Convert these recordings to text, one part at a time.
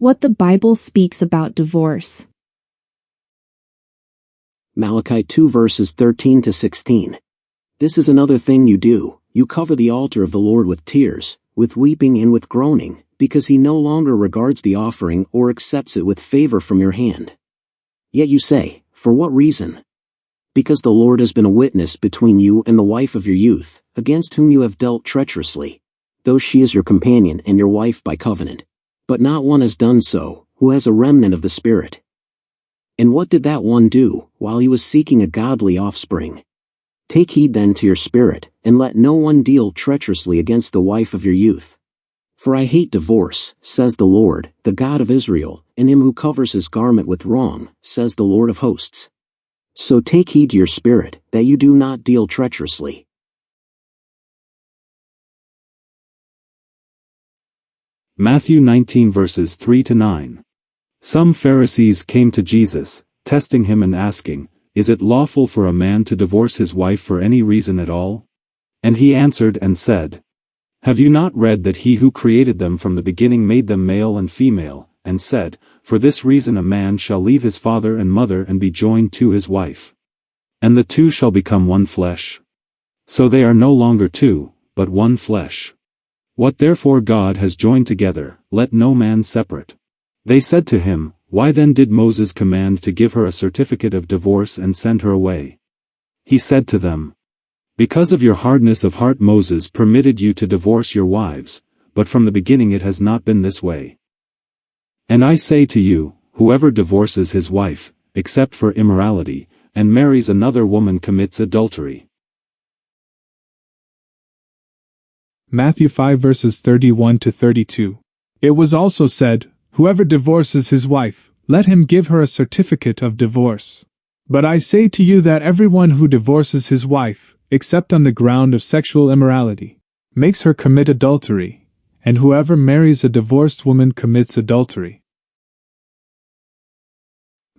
What the Bible speaks about divorce. Malachi 2 verses 13 to 16. This is another thing you do, you cover the altar of the Lord with tears, with weeping and with groaning, because he no longer regards the offering or accepts it with favor from your hand. Yet you say, for what reason? Because the Lord has been a witness between you and the wife of your youth, against whom you have dealt treacherously, though she is your companion and your wife by covenant. But not one has done so, who has a remnant of the Spirit. And what did that one do, while he was seeking a godly offspring? Take heed then to your spirit, and let no one deal treacherously against the wife of your youth. For I hate divorce, says the Lord, the God of Israel, and him who covers his garment with wrong, says the Lord of hosts. So take heed to your spirit, that you do not deal treacherously. Matthew 19 verses 3 to 9. Some Pharisees came to Jesus, testing him and asking, Is it lawful for a man to divorce his wife for any reason at all? And he answered and said, Have you not read that he who created them from the beginning made them male and female, and said, For this reason a man shall leave his father and mother and be joined to his wife. And the two shall become one flesh. So they are no longer two, but one flesh. What therefore God has joined together, let no man separate. They said to him, Why then did Moses command to give her a certificate of divorce and send her away? He said to them, Because of your hardness of heart Moses permitted you to divorce your wives, but from the beginning it has not been this way. And I say to you, whoever divorces his wife, except for immorality, and marries another woman commits adultery. Matthew 5 verses 31 to 32. It was also said, Whoever divorces his wife, let him give her a certificate of divorce. But I say to you that everyone who divorces his wife, except on the ground of sexual immorality, makes her commit adultery, and whoever marries a divorced woman commits adultery.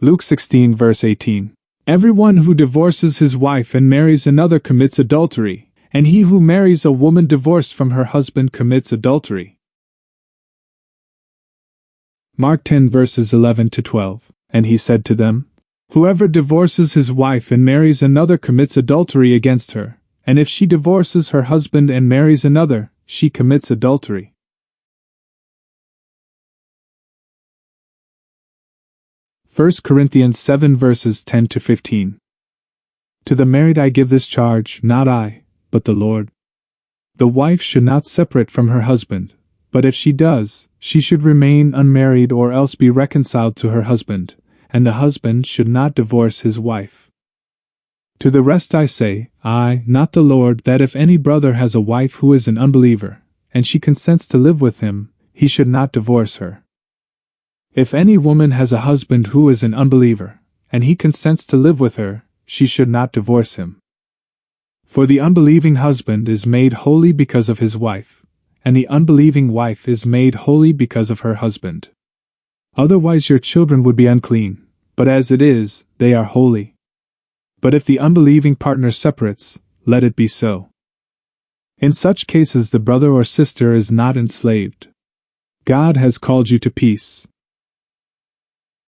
Luke 16 verse 18. Everyone who divorces his wife and marries another commits adultery, and he who marries a woman divorced from her husband commits adultery. Mark 10 verses 11 to 12. And he said to them, Whoever divorces his wife and marries another commits adultery against her, and if she divorces her husband and marries another, she commits adultery. First Corinthians 7 verses 10 to 15. To the married I give this charge, not I, but the Lord. The wife should not separate from her husband, but if she does, she should remain unmarried or else be reconciled to her husband, and the husband should not divorce his wife. To the rest I say, I, not the Lord, that if any brother has a wife who is an unbeliever, and she consents to live with him, he should not divorce her. If any woman has a husband who is an unbeliever, and he consents to live with her, she should not divorce him. For the unbelieving husband is made holy because of his wife, and the unbelieving wife is made holy because of her husband. Otherwise your children would be unclean, but as it is, they are holy. But if the unbelieving partner separates, let it be so. In such cases the brother or sister is not enslaved. God has called you to peace.